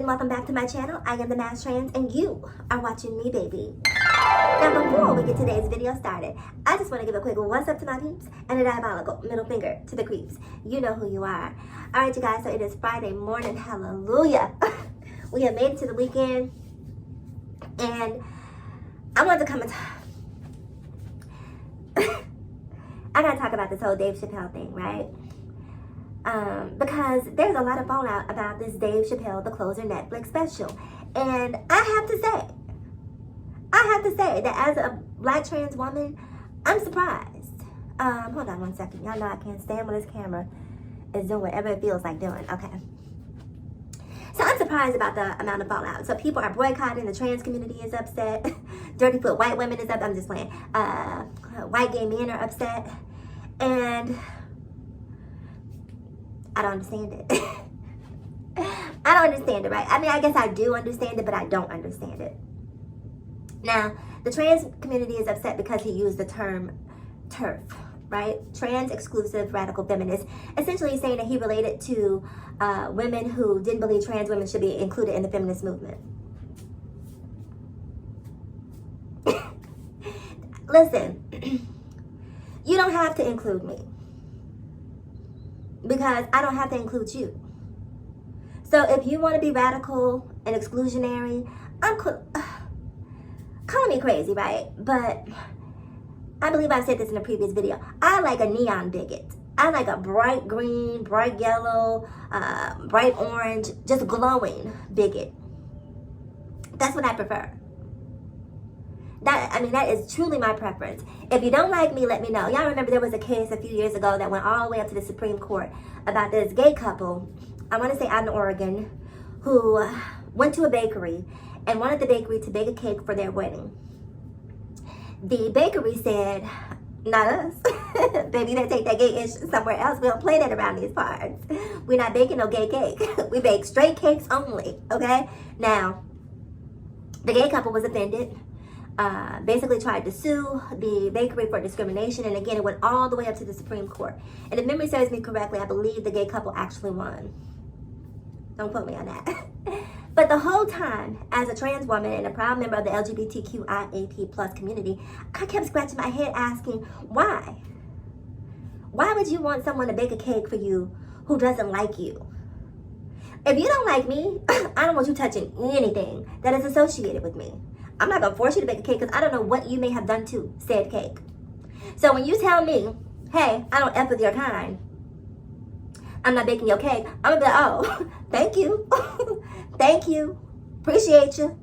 and welcome back to my channel. I am the Mass Trans and you are watching me, baby. Now before we get today's video started, I just want to give a quick what's up to my peeps and a diabolical middle finger to the creeps. You know who you are. Alright you guys, so it is Friday morning, hallelujah. We have made it to the weekend and I wanted to come and I gotta talk about this whole Dave Chappelle thing, right? Because there's a lot of fallout about this Dave Chappelle The Closer Netflix special. And I have to say that as a black trans woman, I'm surprised. Hold on one second. Y'all know I can't stand when this camera is doing whatever it feels like doing. Okay. So I'm surprised about the amount of fallout. So people are boycotting, the trans community is upset. Dirty foot white women is up. I'm just playing. White gay men are upset. And I don't understand it. I don't understand it, right? I mean, I guess I do understand it, but I don't understand it. Now, the trans community is upset because he used the term TERF, right? Trans exclusive radical feminist. Essentially saying that he related to women who didn't believe trans women should be included in the feminist movement. Listen, you don't have to include me, because I don't have to include you. So if you want to be radical and exclusionary, call me crazy, right? But I believe I said this in a previous video. I like a neon bigot. I like a bright green, bright yellow, bright orange, just glowing bigot. That's what I prefer. That is truly my preference. If you don't like me, let me know. Y'all remember there was a case a few years ago that went all the way up to the Supreme Court about this gay couple, I want to say out in Oregon, who went to a bakery and wanted the bakery to bake a cake for their wedding. The bakery said, not us. Baby, you better take that gay ish somewhere else. We don't play that around these parts. We're not baking no gay cake. We bake straight cakes only, okay? Now, the gay couple was offended. Basically tried to sue the bakery for discrimination, and again it went all the way up to the Supreme Court. And if memory serves me correctly, I believe the gay couple actually won. Don't quote me on that. But the whole time, as a trans woman and a proud member of the LGBTQIAP+ community, I kept scratching my head asking, why? Why would you want someone to bake a cake for you who doesn't like you? If you don't like me, I don't want you touching anything that is associated with me. I'm not gonna force you to bake a cake because I don't know what you may have done to said cake. So when you tell me, hey, I don't F with your kind, I'm not baking your cake, I'm gonna be like, oh, thank you. Thank you. Appreciate you.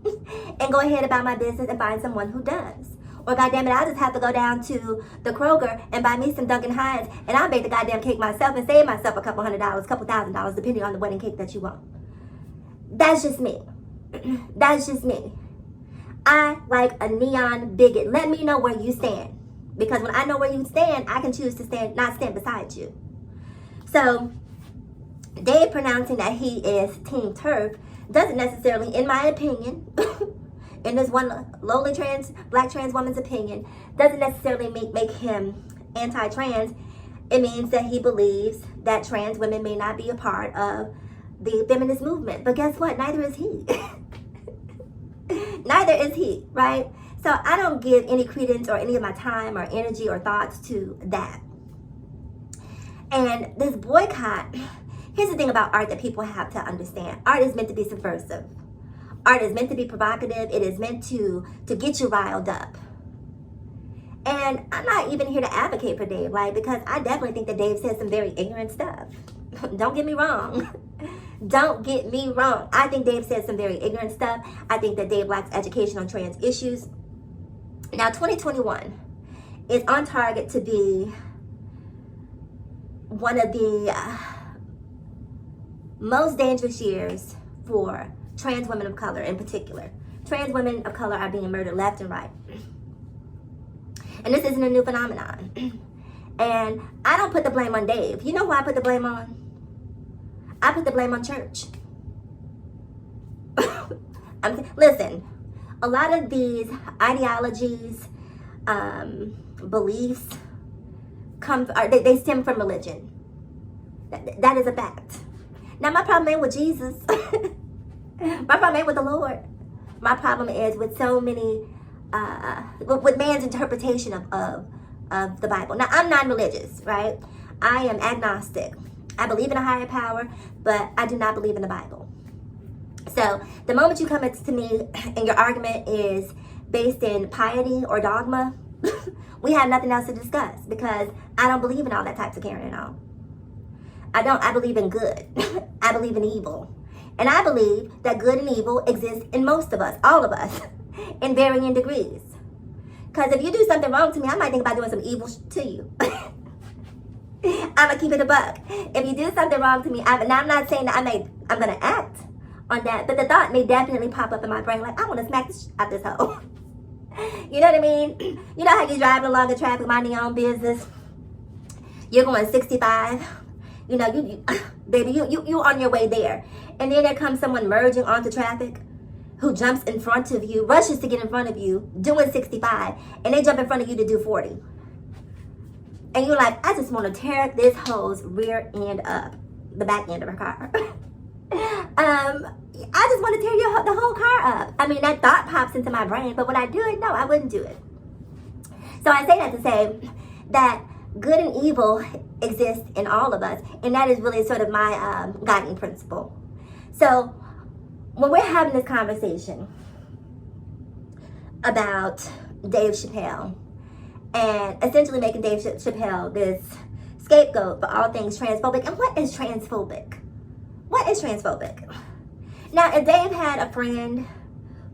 And go ahead about my business and find someone who does. Or goddamn it, I'll just have to go down to the Kroger and buy me some Dunkin' Hines and I'll bake the goddamn cake myself and save myself a couple $100, couple $1,000, depending on the wedding cake that you want. That's just me. That's just me. I like a neon bigot. Let me know where you stand. Because when I know where you stand, I can choose to not stand beside you. So, Dave pronouncing that he is Team TERF doesn't necessarily, in my opinion, in this one lowly black trans woman's opinion, doesn't necessarily make him anti-trans. It means that he believes that trans women may not be a part of the feminist movement. But guess what? Neither is he. Neither is he, right? So I don't give any credence or any of my time or energy or thoughts to that. And this boycott, here's the thing about art that people have to understand. Art is meant to be subversive. Art is meant to be provocative. It is meant to get you riled up. And I'm not even here to advocate for Dave, like, because I definitely think that Dave says some very ignorant stuff. Don't get me wrong. Don't get me wrong. I think Dave said some very ignorant stuff. I think that Dave lacks education on trans issues. Now, 2021 is on target to be one of the most dangerous years for trans women of color in particular. Trans women of color are being murdered left and right. And this isn't a new phenomenon. And I don't put the blame on Dave. You know who I put the blame on? I put the blame on church. Listen, a lot of these ideologies, beliefs, they stem from religion. That is a fact. Now, my problem ain't with Jesus. My problem ain't with the Lord. My problem is with so many, with man's interpretation of the Bible. Now, I'm non-religious, right? I am agnostic. I believe in a higher power, but I do not believe in the Bible. So the moment you come to me and your argument is based in piety or dogma, we have nothing else to discuss, because I don't believe in all that types of carrying on. I believe in good. I believe in evil. And I believe that good and evil exist in most of us, all of us, in varying degrees. Because if you do something wrong to me, I might think about doing some evil to you. I'm going to keep it a buck. If you do something wrong to me, I'm not saying that I'm going to act on that, but the thought may definitely pop up in my brain, like, I want to smack this out this hoe. You know what I mean? You know how you're driving along in traffic, minding your own business. You're going 65. You know, baby, you on your way there. And then there comes someone merging onto traffic who jumps in front of you, rushes to get in front of you, doing 65, and they jump in front of you to do 40. And you're like, I just want to tear this hoe's rear end up, the back end of her car. I just want to tear the whole car up. I mean, that thought pops into my brain, but would I do it? No, I wouldn't do it. So I say that to say that good and evil exist in all of us, and that is really sort of my guiding principle. So when we're having this conversation about Dave Chappelle and essentially making Dave Chappelle this scapegoat for all things transphobic, and what is transphobic? What is transphobic? Now, if Dave had a friend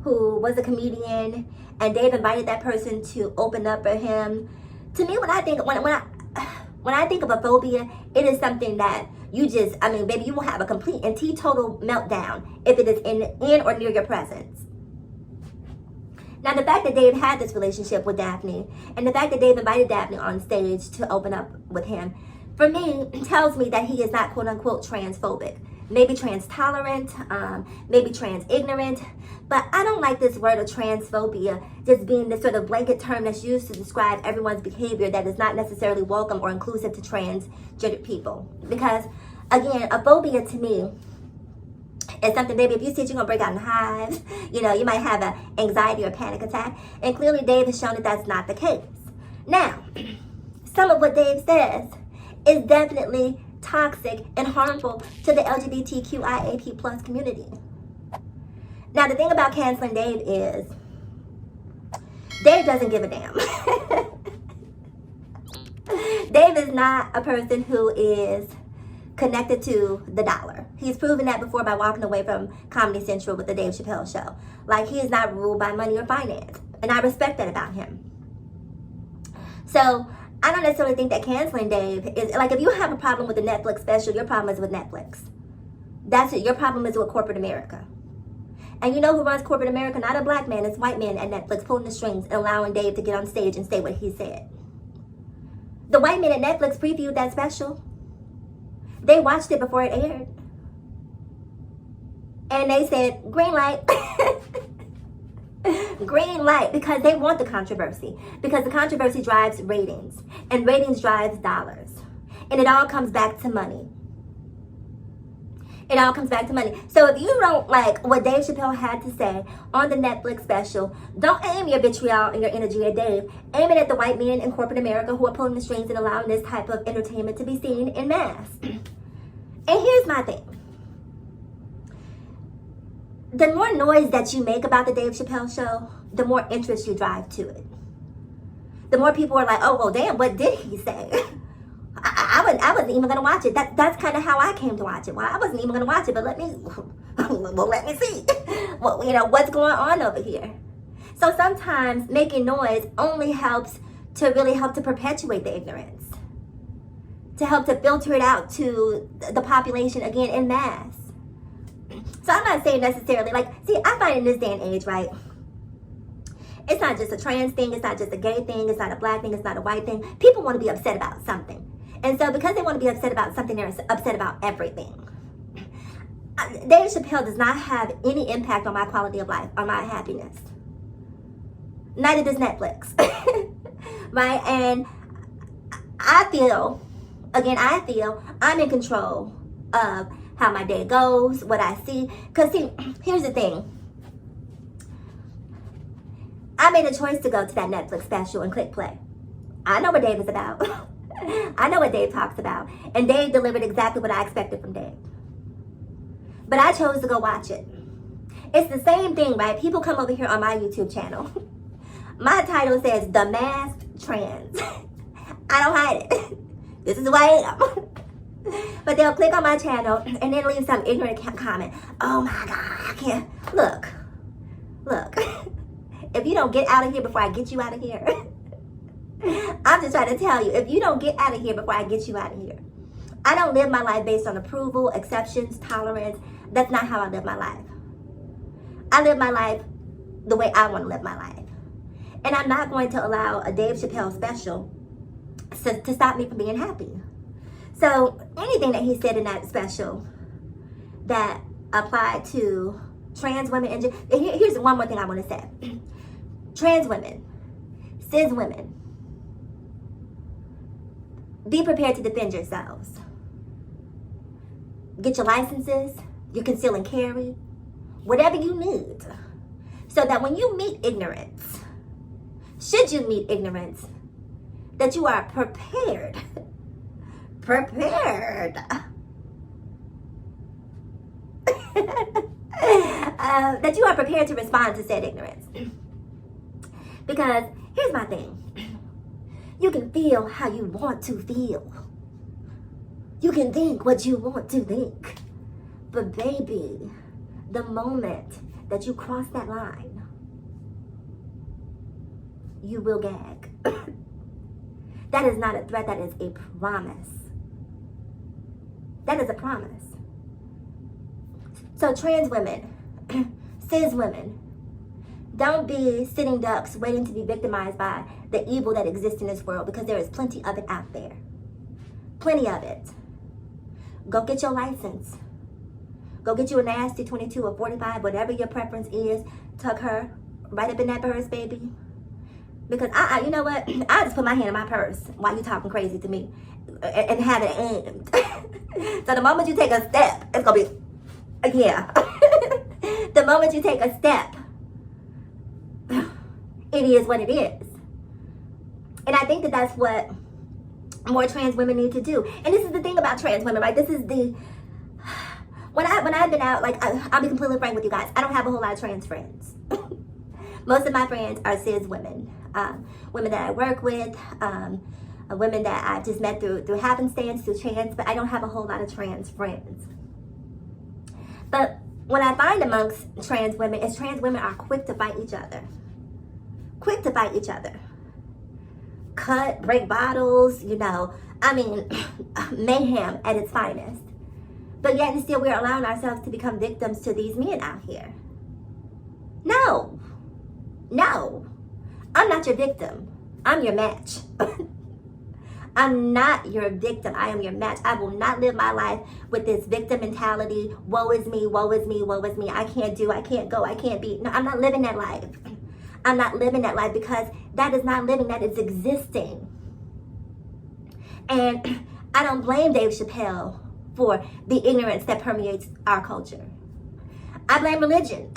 who was a comedian and Dave invited that person to open up for him, to me, when I think of a phobia, it is something that you just, I mean, baby, you will have a complete and teetotal meltdown if it is in or near your presence. Now, the fact that Dave had this relationship with Daphne, and the fact that Dave invited Daphne on stage to open up with him, for me, tells me that he is not quote-unquote transphobic. Maybe trans-tolerant, maybe trans-ignorant, but I don't like this word of transphobia just being this sort of blanket term that's used to describe everyone's behavior that is not necessarily welcome or inclusive to transgender people. Because, again, a phobia to me is something, baby, if you see it, you're going to break out in hives. You know, you might have an anxiety or panic attack. And clearly Dave has shown that that's not the case. Now, some of what Dave says is definitely toxic and harmful to the LGBTQIAP+ community. Now, the thing about canceling Dave is Dave doesn't give a damn. Dave is not a person who is connected to the dollar. He's proven that before by walking away from Comedy Central with the Dave Chappelle show. Like, he is not ruled by money or finance. And I respect that about him. So, I don't necessarily think that canceling Dave is, like, if you have a problem with the Netflix special, your problem is with Netflix. That's it. Your problem is with corporate America. And you know who runs corporate America? Not a black man. It's white men at Netflix pulling the strings and allowing Dave to get on stage and say what he said. The white men at Netflix previewed that special. They watched it before it aired. And they said, green light. Green light, because they want the controversy. Because the controversy drives ratings. And ratings drives dollars. And it all comes back to money. It all comes back to money. So if you don't like what Dave Chappelle had to say on the Netflix special, don't aim your vitriol and your energy at Dave. Aim it at the white men in corporate America who are pulling the strings and allowing this type of entertainment to be seen in mass. And here's my thing. The more noise that you make about the Dave Chappelle show, the more interest you drive to it. The more people are like, oh, well, damn, what did he say? I wasn't even going to watch it. That's kind of how I came to watch it. Well, I wasn't even going to watch it, but let me see. Well, you know, what's going on over here. So sometimes making noise only helps to really help to perpetuate the ignorance. To help to filter it out to the population, again, en masse. So I'm not saying necessarily, like, see, I find in this day and age, right, it's not just a trans thing, it's not just a gay thing, it's not a black thing, it's not a white thing. People want to be upset about something. And so because they want to be upset about something, they're upset about everything. Dave Chappelle does not have any impact on my quality of life, on my happiness. Neither does Netflix. Right? And I feel I'm in control of how my day goes, what I see. Because see, here's the thing. I made a choice to go to that Netflix special and click play. I know what Dave is about. I know what Dave talks about. And Dave delivered exactly what I expected from Dave. But I chose to go watch it. It's the same thing, right? People come over here on my YouTube channel. My title says, The Masked Trans. I don't hide it. This is who I am. But they'll click on my channel and then leave some ignorant comment. Oh my God, I can't. Look. If you don't get out of here before I get you out of here. I'm just trying to tell you, if you don't get out of here before I get you out of here. I don't live my life based on approval, exceptions, tolerance. That's not how I live my life. I live my life the way I want to live my life. And I'm not going to allow a Dave Chappelle special to stop me from being happy. So anything that he said in that special that applied to trans women, and here's one more thing I want to say. Trans women, cis women, be prepared to defend yourselves. Get your licenses, your conceal and carry, whatever you need, so that when you meet ignorance, should you meet ignorance, that you are prepared. That you are prepared to respond to said ignorance. Because here's my thing. You can feel how you want to feel. You can think what you want to think. But baby, the moment that you cross that line, you will gag. That is not a threat, that is a promise. That is a promise. So trans women, cis women, don't be sitting ducks waiting to be victimized by the evil that exists in this world, because there is plenty of it out there. Plenty of it. Go get your license. Go get you a nasty 22 or 45, whatever your preference is. Tuck her right up in that purse, baby. Because you know what? I just put my hand in my purse while you talking crazy to me and have it aimed. So the moment you take a step, it's gonna be, yeah. The moment you take a step, it is what it is. And I think that that's what more trans women need to do. And this is the thing about trans women, right? This is the, when I've been out, like, I'll be completely frank with you guys, I don't have a whole lot of trans friends. Most of my friends are cis women. Women that I work with, women that I just met through happenstance, through chance, but I don't have a whole lot of trans friends. But what I find amongst trans women is trans women are quick to fight each other. Quick to fight each other. Cut, break bottles, you know, I mean, mayhem at its finest. But yet and still we're allowing ourselves to become victims to these men out here. No. I'm not your victim. I'm your match. I'm not your victim. I am your match. I will not live my life with this victim mentality. Woe is me, woe is me, woe is me. I can't do, I can't go, I can't be. No, I'm not living that life. I'm not living that life, because that is not living, that is existing. And I don't blame Dave Chappelle for the ignorance that permeates our culture. I blame religion.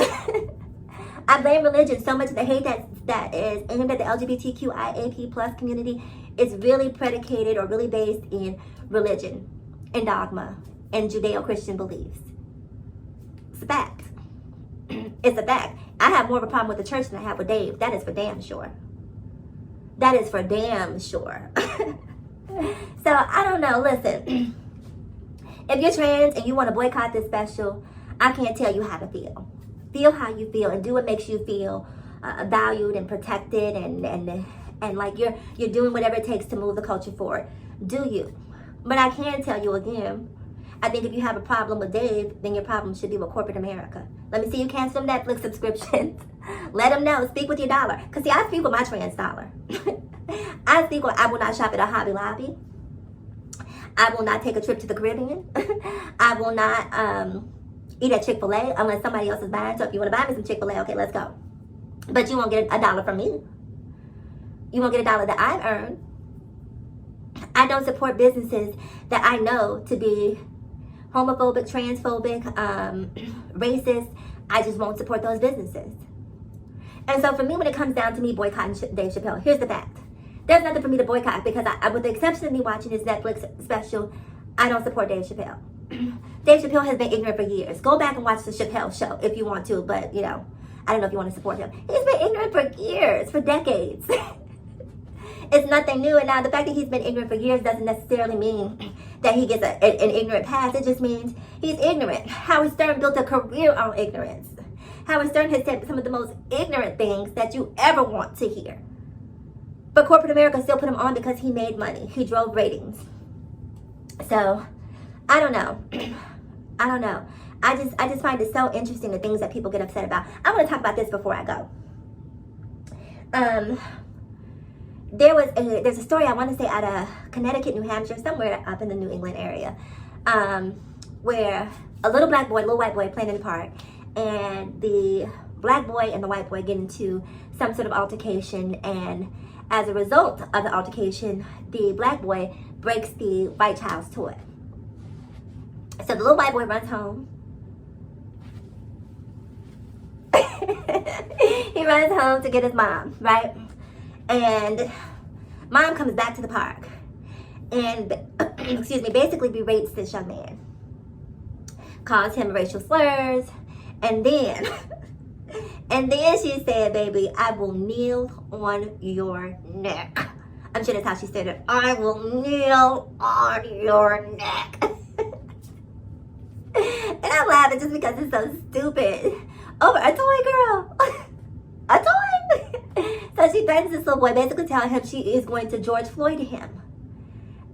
I blame religion. So much of the hate that is aimed at the LGBTQIAP plus community is really predicated or really based in religion and dogma and Judeo-Christian beliefs. It's a fact. It's a fact. I have more of a problem with the church than I have with Dave. That is for damn sure. That is for damn sure. So, I don't know. Listen. If you're trans and you want to boycott this special, I can't tell you how to feel. Feel how you feel and do what makes you feel valued and protected and like you're doing whatever it takes to move the culture forward. Do you? But I can tell you again, I think if you have a problem with Dave, then your problem should be with corporate America. Let me see you cancel Netflix subscriptions. Let them know. Speak with your dollar. Because see, I speak with my trans dollar. I will not shop at a Hobby Lobby. I will not take a trip to the Caribbean. I will not eat at Chick-fil-A unless somebody else is buying. So if you want to buy me some Chick-fil-A, okay, let's go. But you won't get a dollar from me. You won't get a dollar that I've earned. I don't support businesses that I know to be homophobic, transphobic, racist, I just won't support those businesses. And so for me, when it comes down to me boycotting Dave Chappelle, here's the fact. There's nothing for me to boycott because with the exception of me watching his Netflix special, I don't support Dave Chappelle. Dave Chappelle has been ignorant for years. Go back and watch the Chappelle show if you want to, but you know, I don't know if you want to support him. He's been ignorant for years, for decades. It's nothing new, and now the fact that he's been ignorant for years doesn't necessarily mean that he gets an ignorant pass. It just means he's ignorant. Howard Stern built a career on ignorance. Howard Stern has said some of the most ignorant things that you ever want to hear. But corporate America still put him on because he made money. He drove ratings. So, I don't know. I don't know. I just find it so interesting, the things that people get upset about. I want to talk about this before I go. There's a story, I want to say, out of Connecticut, New Hampshire, somewhere up in the New England area, where a little black boy, little white boy playing in the park, and the black boy and the white boy get into some sort of altercation, and as a result of the altercation, the black boy breaks the white child's toy. So the little white boy runs home. He runs home to get his mom, right? And mom comes back to the park and, excuse me, basically berates this young man. Calls him racial slurs. And then she said, baby, I will kneel on your neck. I'm sure that's how she said it. I will kneel on your neck. And I'm laughing just because it's so stupid. Over a toy, girl. A toy. So she threatens this little boy, basically telling him she is going to George Floyd him.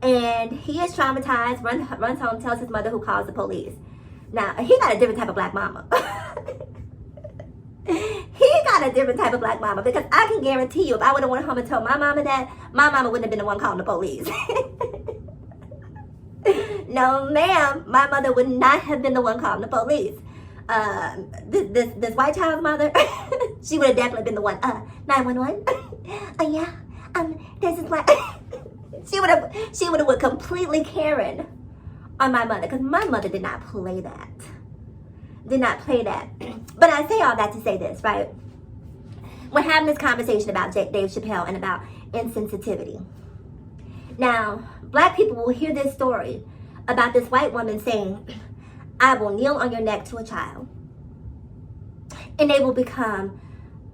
And he is traumatized, runs home, tells his mother, who calls the police. Now, he got a different type of black mama. He got a different type of black mama, because I can guarantee you, if I would have went home and told my mama that, my mama wouldn't have been the one calling the police. No, ma'am, my mother would not have been the one calling the police. This white child's mother, she would have definitely been the one. 911. Yeah. This is what. She would have went completely Karen on my mother, because my mother did not play that. Did not play that. But I say all that to say this, right? We're having this conversation about Dave Chappelle and about insensitivity. Now, black people will hear this story about this white woman saying, I will kneel on your neck to a child. And they will become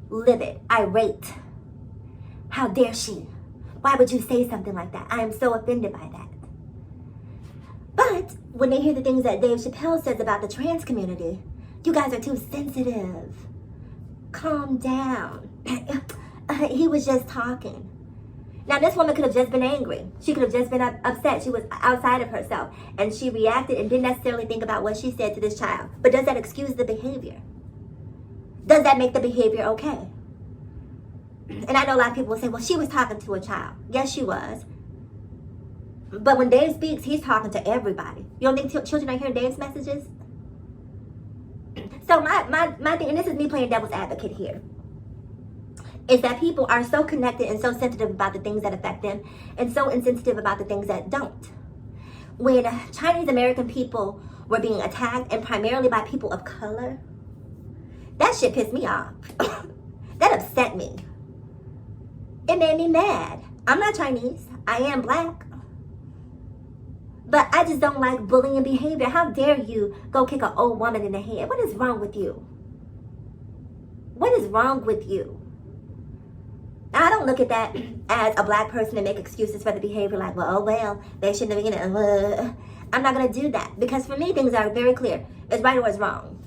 livid, irate. How dare she? Why would you say something like that? I am so offended by that. But when they hear the things that Dave Chappelle says about the trans community, you guys are too sensitive. Calm down. He was just talking. Now, this woman could have just been angry. She could have just been upset. She was outside of herself. And she reacted and didn't necessarily think about what she said to this child. But does that excuse the behavior? Does that make the behavior okay? And I know a lot of people will say, well, she was talking to a child. Yes, she was. But when Dave speaks, he's talking to everybody. You don't think children are hearing Dave's messages? So my thing, and this is me playing devil's advocate here, is that people are so connected and so sensitive about the things that affect them and so insensitive about the things that don't. When Chinese American people were being attacked, and primarily by people of color, that shit pissed me off. That upset me. It made me mad. I'm not Chinese. I am black. But I just don't like bullying behavior. How dare you go kick an old woman in the head? What is wrong with you? What is wrong with you? Now, I don't look at that as a black person and make excuses for the behavior, like, well, oh, well, they shouldn't have, I'm not going to do that, because for me, things are very clear. It's right or it's wrong.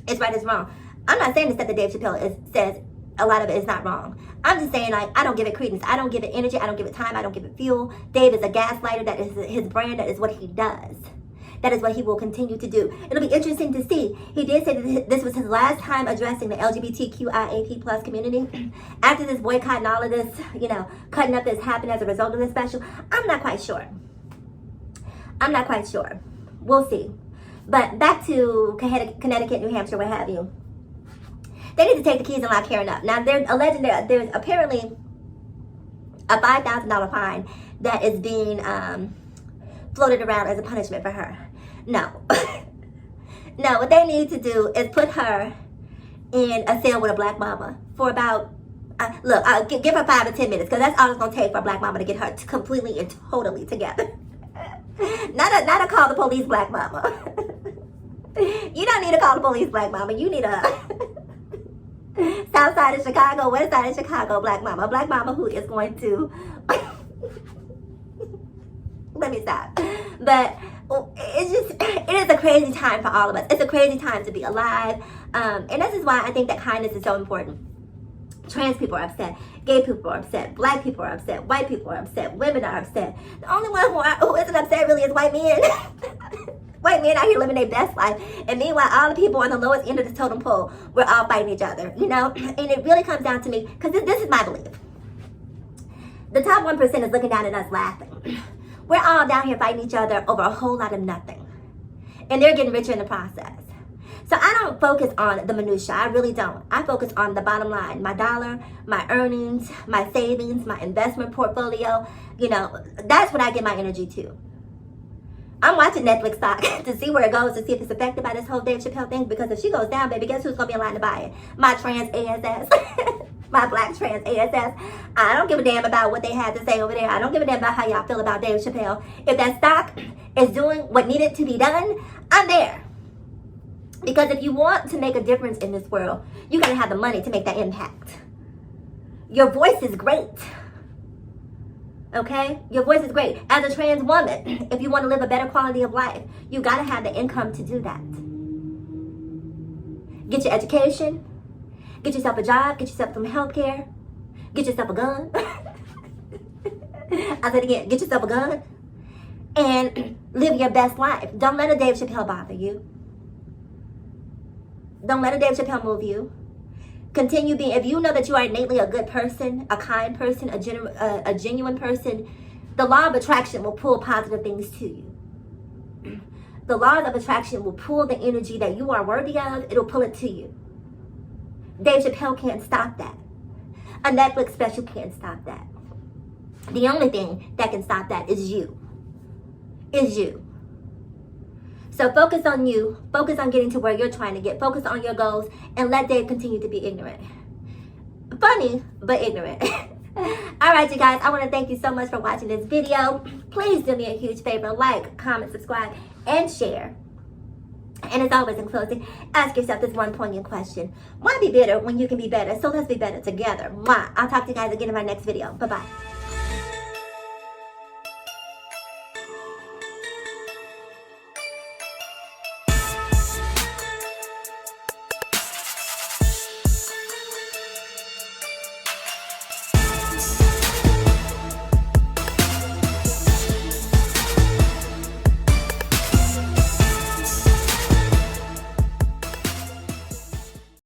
It's right or it's wrong. I'm not saying this that the Dave Chappelle says a lot of it is not wrong. I'm just saying, like, I don't give it credence. I don't give it energy. I don't give it time. I don't give it fuel. Dave is a gaslighter. That is his brand. That is what he does. That is what he will continue to do. It'll be interesting to see. He did say that this was his last time addressing the LGBTQIAP plus community. After this boycott and all of this, cutting up that's happened as a result of this special, I'm not quite sure. I'm not quite sure. We'll see. But back to Connecticut, New Hampshire, what have you. They need to take the keys and lock Karen up. Now, they're alleging there's apparently a $5,000 fine that is being floated around as a punishment for her. No. No, what they need to do is put her in a cell with a black mama for about, look, I'll give her 5 to 10 minutes, because that's all it's going to take for a black mama to get her completely and totally together. Not a call the police black mama. You don't need to call the police black mama. You need a south side of Chicago, west side of Chicago black mama. A black mama who is going to, let me stop. But it is a crazy time for all of us. It's a crazy time to be alive. And this is why I think that kindness is so important. Trans people are upset. Gay people are upset. Black people are upset. White people are upset. Women are upset. The only one who isn't upset really is white men. White men out here living their best life. And meanwhile, all the people on the lowest end of the totem pole, we're all fighting each other, you know? And it really comes down to me, because this is my belief. The top 1% is looking down at us laughing. We're all down here fighting each other over a whole lot of nothing. And they're getting richer in the process. So I don't focus on the minutia. I really don't. I focus on the bottom line. My dollar, my earnings, my savings, my investment portfolio. You know, that's what I give my energy to. I'm watching Netflix stock to see where it goes, to see if it's affected by this whole Dave Chappelle thing. Because if she goes down, baby, guess who's going to be in line to buy it? My trans ASS. My black trans ASS. I don't give a damn about what they had to say over there. I don't give a damn about how y'all feel about Dave Chappelle. If that stock is doing what needed to be done, I'm there. Because if you want to make a difference in this world, you got to have the money to make that impact. Your voice is great. Okay? Your voice is great. As a trans woman, if you want to live a better quality of life, you got to have the income to do that. Get your education. Get yourself a job. Get yourself some health care. Get yourself a gun. I said again, get yourself a gun. And live your best life. Don't let a Dave Chappelle bother you. Don't let a Dave Chappelle move you. Continue being, if you know that you are innately a good person, a kind person, a genuine person, the law of attraction will pull positive things to you. The law of attraction will pull the energy that you are worthy of. It'll pull it to you. Dave Chappelle can't stop that. A Netflix special can't stop that. The only thing that can stop that is you. Is you. So focus on you. Focus on getting to where you're trying to get. Focus on your goals. And let Dave continue to be ignorant. Funny, but ignorant. Alright, you guys. I want to thank you so much for watching this video. Please do me a huge favor. Like, comment, subscribe, and share. And as always, in closing, ask yourself this one poignant question. Why be bitter when you can be better? So let's be better together. Mwah. I'll talk to you guys again in my next video. Bye-bye.